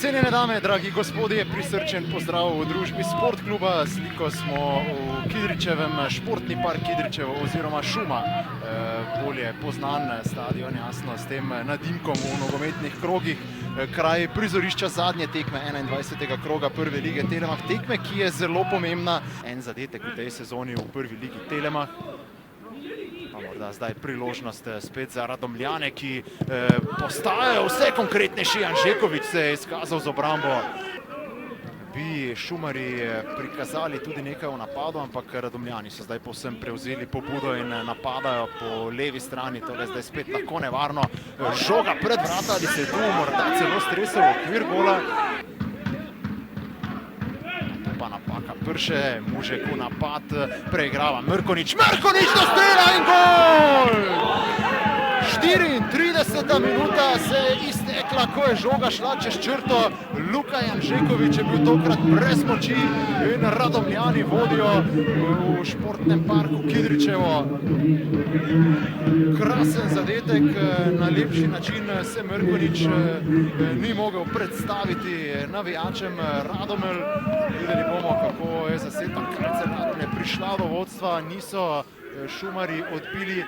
Cenjene dame, dragi gospodje, prisrčen pozdrav v družbi Sportkluba. Sliko smo v Kidričevem, športni park Kidričevo oziroma Šuma. Bolje poznan stadion, jasno, s tem nadimkom v nogometnih krogih. Kraj prizorišča zadnje tekme 21. kroga prve lige Telemach. Tekme, ki je zelo pomembna. En zadetek v tej sezoni v prvi ligi Telemach. Pa morda zdaj priložnost spet za Radomljane, ki postajajo vse konkretnejši. Janžekovič se je izkazal z obrambo. Bi Šumarji prikazali tudi nekaj v napadu, ampak Radomljani so zdaj povsem prevzeli pobudo in napadajo po levi strani. Tole zdaj spet lahko nevarno. Žoga pred vrata, ali se je tu morda celo stresel v okvir gola. Pa napaka Prše, Mužek v napad, preigrava Mrkonjić. Mrkonjić do strela in gol! 34. minuta se je iztekla, ko je žoga šla čez črto. Luka Janžekovič je bil tokrat brez moči in Radomljani vodijo v športnem parku Kidričevo. Krasen zadetek, na lepši način se Mrkonjić ni mogel predstaviti navijačem Radomelj. Videli bomo, kako je zasedba kralce Radomlje prišla do vodstva, niso Šumarji odbili.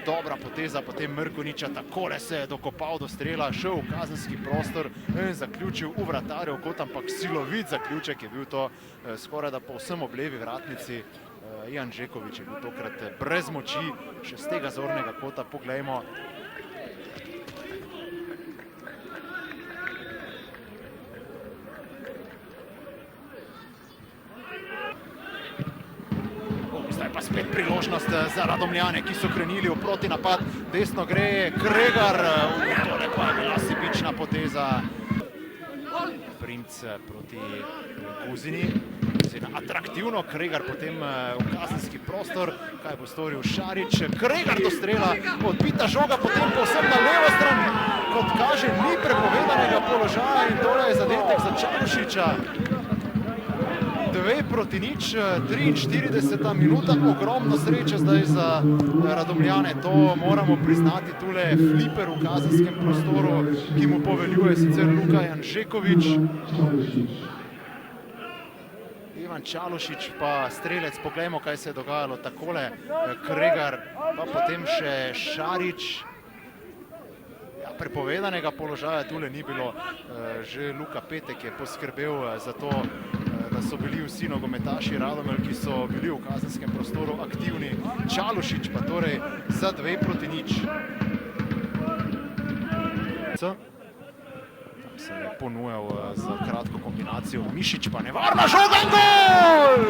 Dobra poteza potem Mrkonjića, takole se je dokopal do strela, šel v kazenski prostor in zaključil v vratarjev kot, ampak silovit zaključek je bil to skoraj da povsem ob levi vratnici. Janžekovič je bil tokrat brez moči, še z tega zornega kota poglejmo. Zdaj pa spet priložnost za Radomljane, ki so krenili v protinapad. Desno gre Kregar, tole pa je bila sebična poteza. Primc proti Kuzini. Atraktivno, Kregar potem v kazenski prostor. Kaj bo storil Šarić? Kregar do strela, odbita žoga potem povsem na levo stran. Kot kaže, ni prepovedanega položaja in tole je zadetek za Čalušića. 2 proti 0, 43. minuta, ogromno sreče zdaj za Radomljane, to moramo priznati. Tule fliper v kazenskem prostoru, ki mu poveljuje sicer Luka Janžekovič. Ivan Čalušić pa strelec, poglejmo, kaj se je dogajalo. Takole Kregar, pa potem še Šarić. Prepovedanega položaja tule ni bilo, že Luka Petek je poskrbel za to, da so bili vsi nogometaši Radomelj, ki so bili v kazenskem prostoru aktivni. Čalušić pa torej za 2 proti 0. Tam se je ponujal za kratko kombinacijo Mišić, pa nevarna žoga in gol!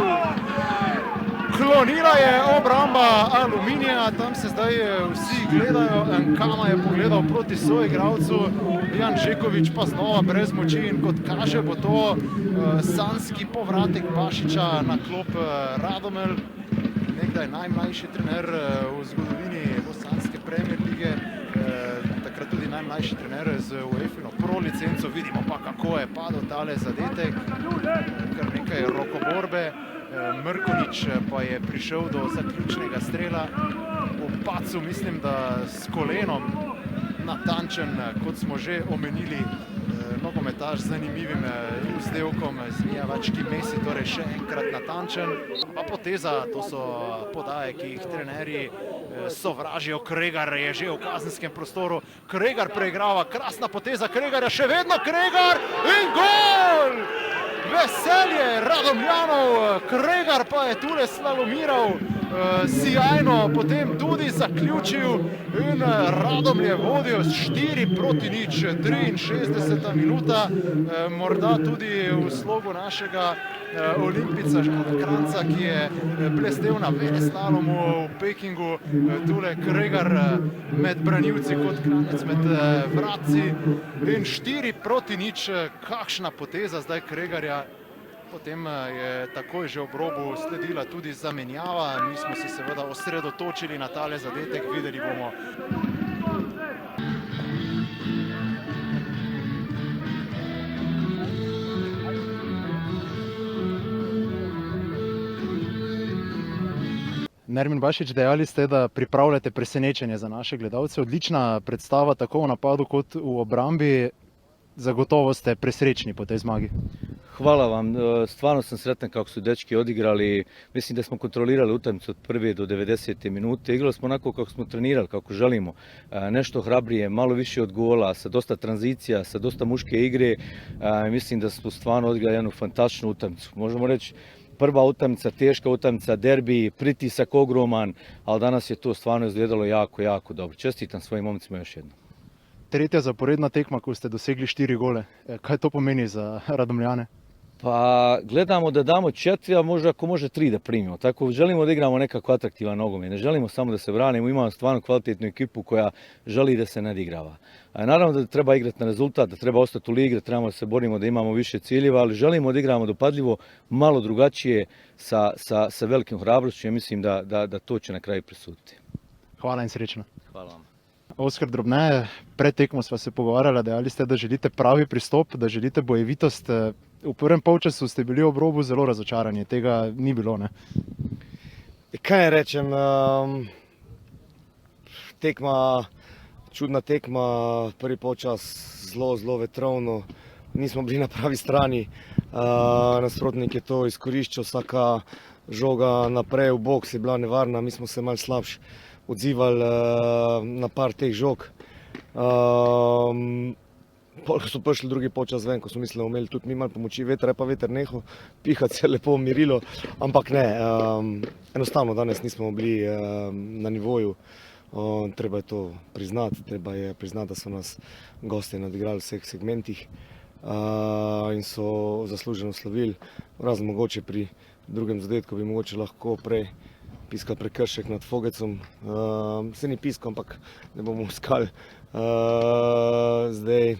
Klonila je obramba Aluminija, tam se zdaj vsi gledajo. Nkama je pogledal proti soigralcu, Janžekovič pa znova brez moči in kot kaže bo to sanjski povratek Pašića na klop Radomelj. Nekdaj najmlajši trener v zgodovini bosanske Premier lige, takrat tudi najmlajši trener z UEFA-ino Pro licenco. Vidimo pa, kako je padel tale zadetek, kar nekaj rokoborbe. Mrkonjić pa je prišel do zaključnega strela. V pacu mislim, da s kolenom natančen, kot smo že omenili, nogometaš z zanimivim vzdevkom, Zmijavački Mesi, torej še enkrat natančen. Pa poteza, to so podaje, ki jih trenerji sovražijo. Kregar je že v kazenskem prostoru. Kregar preigrava, krasna poteza Kregarja, še vedno Kregar in gol! Veselje Radomljanov, Kregar pa je tule slalomiral sijajno, potem tudi zaključil in Radomlje vodijo s 4 proti 0, 63. minuta. Morda tudi v slogu našega Olimpica Kranca, ki je blestel na veleslalomu v Pekingu. Tule Kregar med branilci kot Kranec med vratci in 4 proti 0, kakšna poteza zdaj Kregarja. Potem je takoj že ob robu sledila tudi zamenjava. Mi smo se seveda osredotočili na tale zadetek, videli bomo. Nermin Bašić, dejali ste, da pripravljate presenečenje za naše gledalce. Odlična predstava tako v napadu kot v obrambi. zagotovo ste presrečni po tej zmagi. Hvala vam, stvarno sam sretan kako su dečki odigrali, mislim da smo kontrolirali utakmicu od prve do 90. minute, igrali smo onako kako smo trenirali, kako želimo, nešto hrabrije, malo više od gola, sa dosta tranzicija, sa dosta muške igre, mislim da smo stvarno odigrali jednu fantastičnu utakmicu. Možemo reći, prva utakmica, teška utakmica, derbi, pritisak ogroman, ali danas je to stvarno izgledalo jako, jako dobro. Čestitam svojim momcima još jednom. Tretja zaporedna tekma, ko ste dosegli 4 gole. Kaj to pomeni za Radomljane? Pa gledamo da damo 4, a možda ako može 3 da primimo. Tako želimo da igramo nekako atraktivan nogomet. Ne želimo samo da se branimo, imamo stvarno kvalitetnu ekipu koja želi da se nadigrava. Naravno da treba igrati na rezultat, da treba ostati u ligi, da trebamo da se borimo da imamo više ciljeva, ali želimo da igramo dopadljivo, malo drugačije, sa velikim hrabrošću i mislim da to će na kraju presuditi. Hvala in srečno. Hvala vam. Oskar Drobne, pred tekmo sva se pogovarjala, dejali ste, da želite pravi pristop, da želite bojevitost. V prvem polčasu ste bili ob robu zelo razočarani, tega ni bilo, ne? Kaj rečem, tekma, čudna tekma, prvi polčas zelo vetrovno, nismo bili na pravi strani, nasprotnik je to izkoriščal, vsaka žoga naprej v boks je bila nevarna, mi smo se malo slabše odzivali na par teh žog. Ko so prišli drugi polčas ven, ko smo mislili, da bomo imeli tudi mi malo pomoči, veter je pa veter nehal, pihati se je lepo umirilo, ampak ne, enostavno danes nismo bili na nivoju, treba je to priznati, treba je priznati, da so nas gostje nadigrali v vseh segmentih in so zasluženo slavili, razen mogoče pri drugem zadetku bi mogoče lahko prej piskal prekršek nad Fogecom, se ni piskal, ampak ne bomo iskali zdaj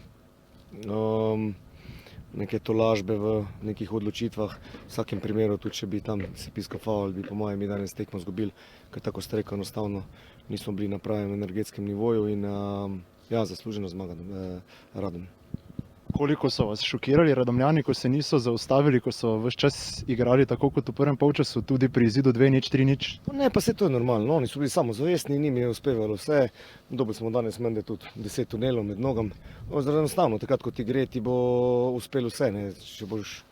neke tolažbe v nekih odločitvah. V vsakem primeru, tudi če bi tam se piskal faul, bi po mojem mi danes tekmo izgubili, ker tako ste rekel, enostavno nismo bili na pravem energetskem nivoju in ja, zasluženo zmaga Radom. Koliko so vas šokirali Radomljani, ko se niso zaustavili, ko so ves čas igrali tako kot v prvem polčasu, tudi pri izidu 2-0, 3-0? Ne, pa se to je normalno, oni so bili samozavestni, njim je uspevalo vse, dobili smo danes mende tudi 10 tunelov med nogam. Enostavno, takrat ko ti gre, ti bo uspelo vse, ne? Če boš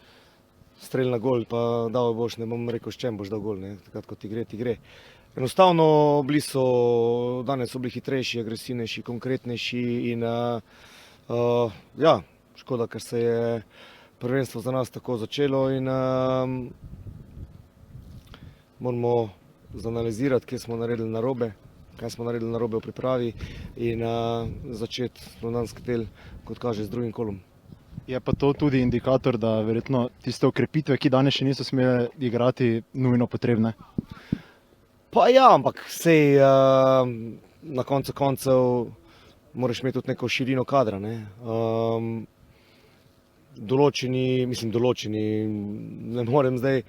strelil na gol, pa dal boš, ne bom rekel, s čem boš dal gol, ne? Takrat ko ti gre, ti gre. Enostavno danes so bili hitrejši, agresivnejši, konkretnejši in ja, škoda, ker se je prvenstvo za nas tako začelo in moramo zanalizirati, kje smo naredili narobe, kaj smo naredili narobe v pripravi in začeti spomladanski del, kot kaže, z drugim kolom. Je pa to tudi indikator, da verjetno tiste okrepitve, ki danes še niso smele igrati, nujno potrebne? Pa ja, ampak sej na koncu koncev moraš imeti tudi neko širino kadra, ne? Določeni, ne morem zdaj,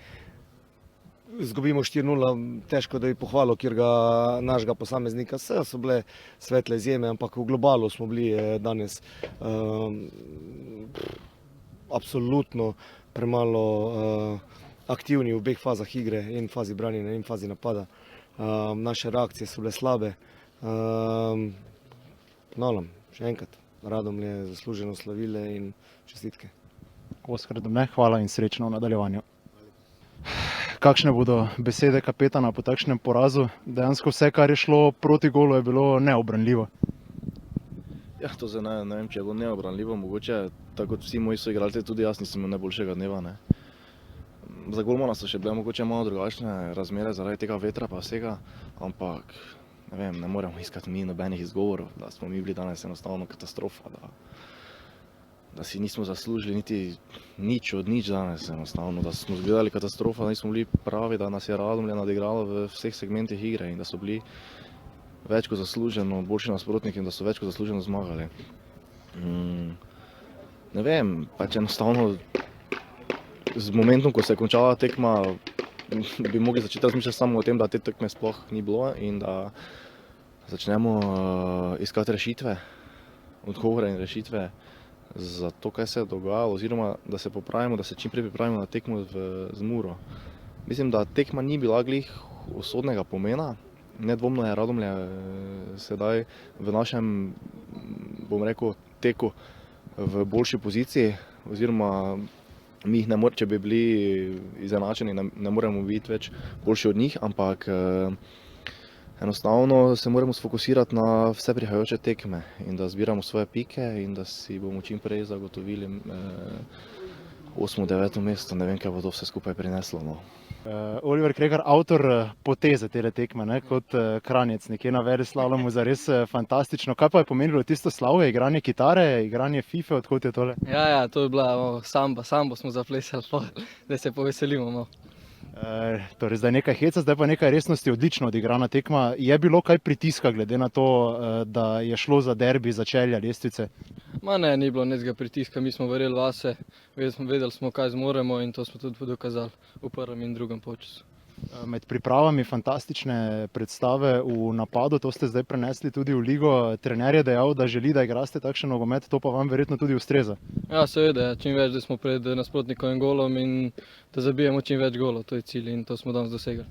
izgubimo 4-0, težko da bi pohvalil kjerga našega posameznika, vse so bile svetle izjeme, ampak v globalu smo bili danes absolutno premalo aktivni v obeh fazah igre, in fazi branjenja in fazi napada. Naše reakcije so bile slabe. Ponavljam, še enkrat, Radomlje je zasluženo slavile in čestitke. Oskar Drobne, hvala in srečno v nadaljevanju. Kakšne bodo besede kapetana po takšnem porazu? Dejansko vse, kar je šlo proti golu, je bilo neobranljivo. Ja, to zdaj ne vem, če je bilo neobranljivo, mogoče, tako kot vsi moji soigralci, tudi jaz nisem imel najboljšega dneva, ne. Za golmana so še bile mogoče malo drugačne razmere zaradi tega vetra pa vsega, ampak ne vem, ne moremo iskati mi nobenih izgovorov, da smo mi bili danes enostavno katastrofa, da si nismo zaslužili niti nič od nič danes enostavno, da smo izgledali katastrofa, da nismo bili pravi, da nas je Radomlje nadigralo v vseh segmentih igre in da so bili več kot zasluženo boljši nasprotniki in da so več kot zasluženo zmagali. Ne vem, pač enostavno z momentom, ko se je končala tekma, bi mogli začeti razmišljati samo o tem, da te tekme sploh ni bilo in da začnemo iskati rešitve, odgovore in rešitve za to, kaj se je dogajalo, oziroma da se popravimo, da se čim prej pripravimo na tekmo z Muro. Mislim, da tekma ni bila glih usodnega pomena, nedvomno je Radomlje sedaj v našem, bom rekel, teku v boljši poziciji, oziroma mi jih ne more, če bi bili izenačeni, ne moremo biti več boljši od njih, ampak enostavno se moramo sfokusirati na vse prihajajoče tekme in da zbiramo svoje pike in da si bomo čim prej zagotovili 8. 9. mesto. Ne vem, kaj bo to vse skupaj prineslo. No. Oliver Kregar, avtor poteze tele tekme, ne, kot Kranjec, nekje na veleslalomu, zares fantastično. Kaj pa je pomenilo tisto slavje, igranje kitare, igranje FIFA, odkot je tole? Ja, to je bila sambo smo zaplesali, da se poveselimo. No. Torej zdaj nekaj heca, zdaj pa nekaj resnosti, odlično odigrana tekma. Je bilo kaj pritiska glede na to, da je šlo za derbi začelja lestvice? Ma ne, ni bilo nekega pritiska, mi smo verjeli vase, vedeli smo, kaj zmoremo in to smo tudi dokazali v prvem in drugem polčasu. Med pripravami fantastične predstave v napadu, to ste zdaj prenesli tudi v ligo. Trener je dejal, da želi, da igraste takšen nogomet, to pa vam verjetno tudi ustreza. Ja, seveda, čim več, da smo pred nasprotnikovim golom in da zabijemo čim več golov, to je cilj in to smo danes dosegli.